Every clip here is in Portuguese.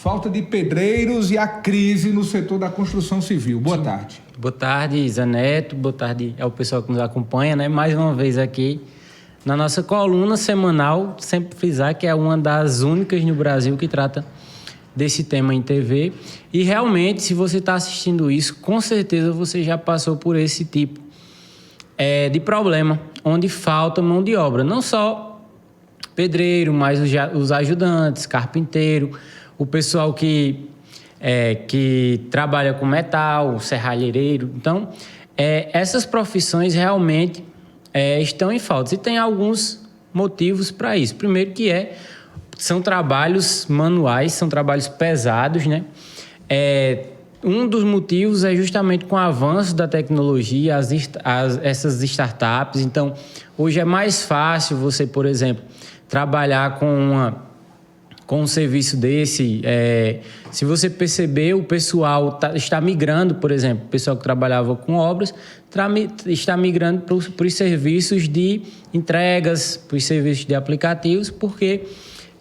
falta de pedreiros e a crise no setor da construção civil. Boa tarde. Boa tarde, Zé Neto. Boa tarde ao pessoal que nos acompanha, né? Mais uma vez aqui na nossa coluna semanal, sempre frisar que é uma das únicas no Brasil que trata desse tema em TV. E realmente, se você está assistindo isso, com certeza você já passou por esse tipo de problema, onde falta mão de obra. Não só pedreiro, mas os ajudantes, carpinteiro, o pessoal que trabalha com metal, serralheiro. Então, essas profissões realmente estão em falta. E tem alguns motivos para isso. Primeiro que são trabalhos manuais, são trabalhos pesados, né? Um dos motivos é justamente com o avanço da tecnologia, essas startups. Então, hoje é mais fácil você, por exemplo, trabalhar com um serviço desse. Se você perceber, o pessoal está migrando, por exemplo, o pessoal que trabalhava com obras está migrando para os serviços de entregas, para os serviços de aplicativos, porque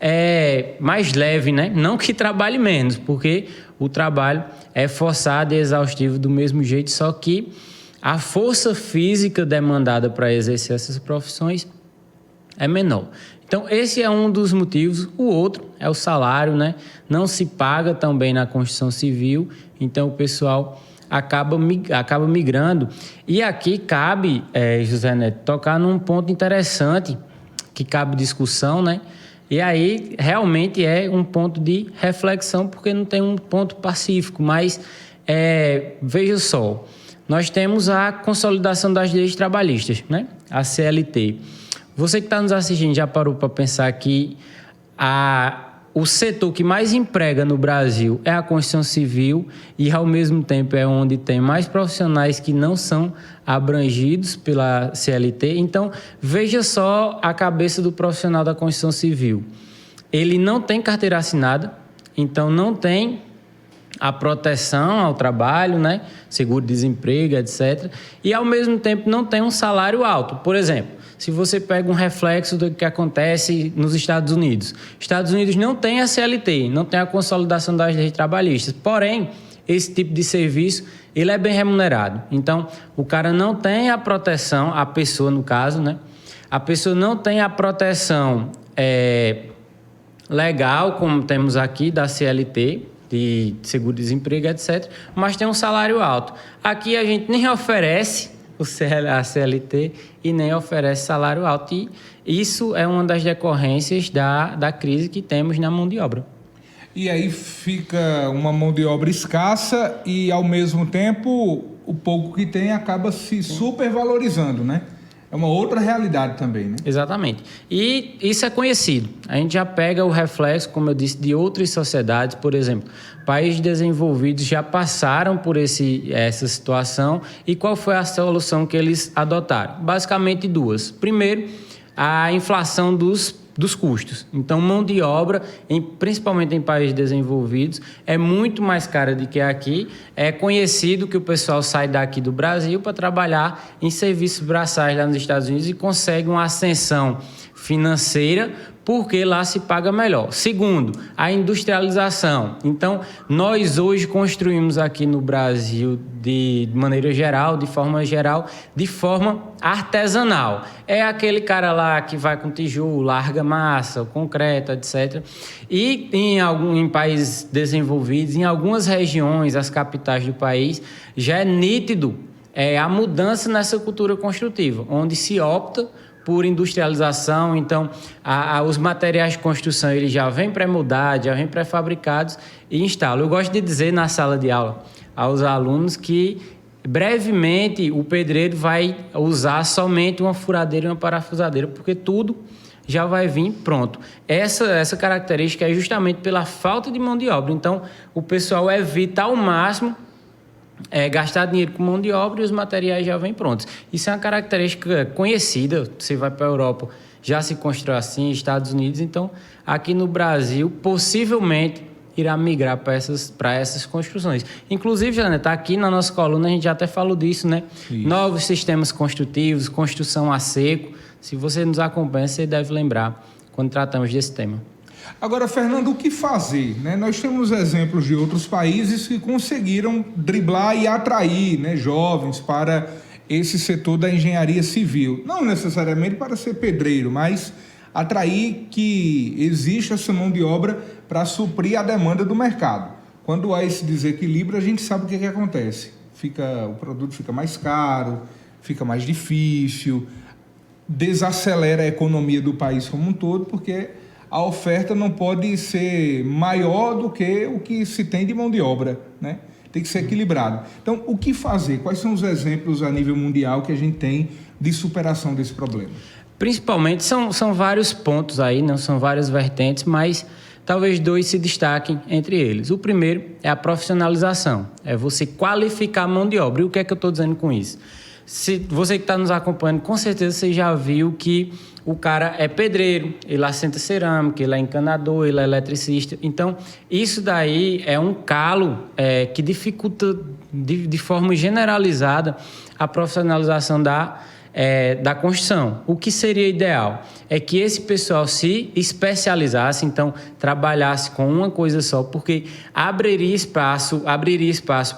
é mais leve, né? Não que trabalhe menos, porque o trabalho é forçado e exaustivo do mesmo jeito, só que a força física demandada para exercer essas profissões é menor. Então, esse é um dos motivos. O outro é o salário, né? Não se paga tão bem na construção civil, então o pessoal acaba migrando. E aqui cabe, José Neto, tocar num ponto interessante que cabe discussão, né? E aí, realmente é um ponto de reflexão, porque não tem um ponto pacífico, mas veja só, nós temos a consolidação das leis trabalhistas, né? A CLT. Você que está nos assistindo já parou para pensar que o setor que mais emprega no Brasil é a construção civil e, ao mesmo tempo, é onde tem mais profissionais que não são abrangidos pela CLT. Então, veja só a cabeça do profissional da construção civil. Ele não tem carteira assinada, então não tem a proteção ao trabalho, né? Seguro-desemprego, etc. E, ao mesmo tempo, não tem um salário alto. Por exemplo, se você pega um reflexo do que acontece nos Estados Unidos. Estados Unidos não tem a CLT, não tem a consolidação das leis trabalhistas. Porém, esse tipo de serviço, ele é bem remunerado. Então, o cara não tem a proteção, a pessoa no caso, né? A pessoa não tem a proteção legal, como temos aqui da CLT, de seguro-desemprego, etc. Mas tem um salário alto. Aqui a gente nem oferece a CLT e nem oferece salário alto. E isso é uma das decorrências da crise que temos na mão de obra. E aí fica uma mão de obra escassa e, ao mesmo tempo, o pouco que tem acaba se supervalorizando, né? É uma outra realidade também, né? Exatamente. E isso é conhecido. A gente já pega o reflexo, como eu disse, de outras sociedades. Por exemplo, países desenvolvidos já passaram por essa situação. E qual foi a solução que eles adotaram? Basicamente duas. Primeiro, a inflação dos custos. Então, mão de obra, principalmente em países desenvolvidos, é muito mais cara do que aqui. É conhecido que o pessoal sai daqui do Brasil para trabalhar em serviços braçais lá nos Estados Unidos e consegue uma ascensão financeira porque lá se paga melhor. Segundo, a industrialização. Então, nós hoje construímos aqui no Brasil de maneira geral, de forma artesanal. É aquele cara lá que vai com tijolo, larga massa, concreto, etc. E em países desenvolvidos, em algumas regiões, as capitais do país, já é nítido a mudança nessa cultura construtiva, onde se opta por industrialização. Então, os materiais de construção eles já vêm pré-moldados, já vêm pré-fabricados e instalam. Eu gosto de dizer na sala de aula aos alunos que, brevemente, o pedreiro vai usar somente uma furadeira e uma parafusadeira, porque tudo já vai vir pronto. Essa característica é justamente pela falta de mão de obra. Então, o pessoal evita ao máximo gastar dinheiro com mão de obra e os materiais já vêm prontos. Isso é uma característica conhecida. Você vai para a Europa, já se constrói assim, Estados Unidos. Então, aqui no Brasil, possivelmente irá migrar para essas construções. Inclusive, Jana, está aqui na nossa coluna, a gente já até falou disso, né? Isso. Novos sistemas construtivos, construção a seco. Se você nos acompanha, você deve lembrar quando tratamos desse tema. Agora, Fernando, o que fazer, né? Nós temos exemplos de outros países que conseguiram driblar e atrair, né, jovens para esse setor da engenharia civil. Não necessariamente para ser pedreiro, mas atrair que exista essa mão de obra para suprir a demanda do mercado. Quando há esse desequilíbrio, a gente sabe o que acontece. O produto fica mais caro, fica mais difícil, desacelera a economia do país como um todo, porque a oferta não pode ser maior do que o que se tem de mão de obra, né? Tem que ser equilibrado. Então, o que fazer? Quais são os exemplos a nível mundial que a gente tem de superação desse problema? Principalmente, são vários pontos aí, não são várias vertentes, mas talvez 2 se destaquem entre eles. O primeiro é a profissionalização, é você qualificar a mão de obra. E o que é que eu estou dizendo com isso? Se você que está nos acompanhando, com certeza você já viu que o cara é pedreiro, ele assenta cerâmica, ele é encanador, ele é eletricista. Então, isso daí é um calo que dificulta de forma generalizada a profissionalização da construção. O que seria ideal é que esse pessoal se especializasse, então trabalhasse com uma coisa só, porque abriria espaço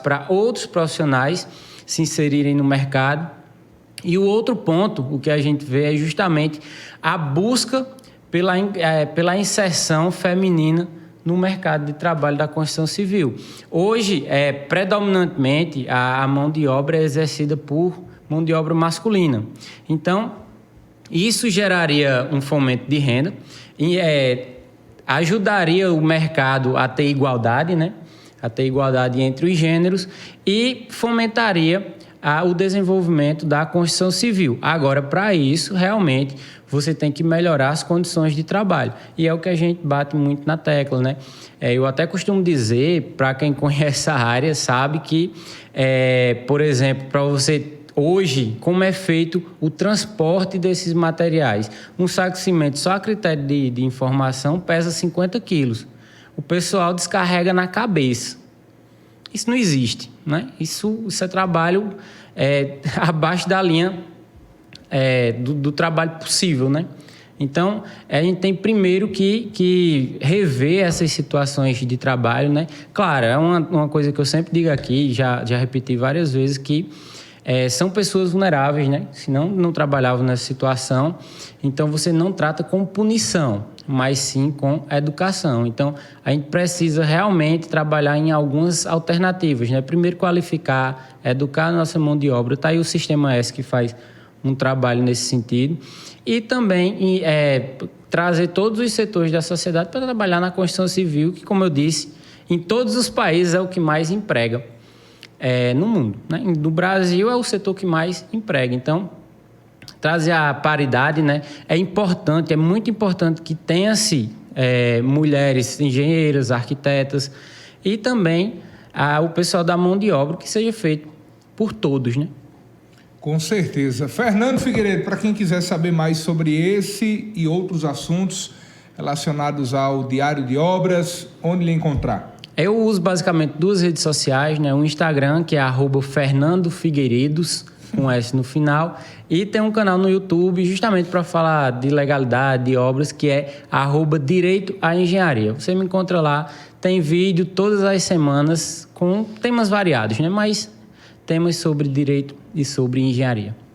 para outros profissionais se inserirem no mercado. E o outro ponto, o que a gente vê é justamente a busca pela inserção feminina no mercado de trabalho da construção civil. Hoje, predominantemente, a mão de obra é exercida por mão de obra masculina. Então, isso geraria um fomento de renda e ajudaria o mercado a ter igualdade, né? A ter igualdade entre os gêneros e fomentaria o desenvolvimento da construção civil. Agora, para isso, realmente, você tem que melhorar as condições de trabalho. E é o que a gente bate muito na tecla, né? Eu até costumo dizer, para quem conhece a área, sabe que, por exemplo, para você... Hoje, como é feito o transporte desses materiais? Um saco de cimento, só a critério de informação, pesa 50 quilos. O pessoal descarrega na cabeça. Isso não existe, né? Isso é trabalho abaixo da linha do trabalho possível, né? Então, a gente tem primeiro que rever essas situações de trabalho, né? Claro, é uma coisa que eu sempre digo aqui, já repeti várias vezes, que são pessoas vulneráveis, né? Senão não trabalhavam nessa situação. Então, você não trata com punição, mas sim com educação. Então, a gente precisa realmente trabalhar em algumas alternativas, né? Primeiro, qualificar, educar a nossa mão de obra. Está aí o Sistema S que faz um trabalho nesse sentido. E também trazer todos os setores da sociedade para trabalhar na construção civil, que, como eu disse, em todos os países é o que mais emprega no mundo, né? No Brasil é o setor que mais emprega. Então, trazer a paridade, né, é importante, é muito importante que tenha-se mulheres engenheiras, arquitetas e também o pessoal da mão de obra, que seja feito por todos, né? Com certeza. Fernando Figueiredo, para quem quiser saber mais sobre esse e outros assuntos relacionados ao Diário de Obras, onde lhe encontrar? Eu uso basicamente 2 redes sociais, né? Um Instagram, que é @FernandoFigueiredos, com S no final, e tem um canal no YouTube justamente para falar de legalidade, de obras, que é @Direito à Engenharia. Você me encontra lá, tem vídeo todas as semanas com temas variados, né? Mas temas sobre direito e sobre engenharia.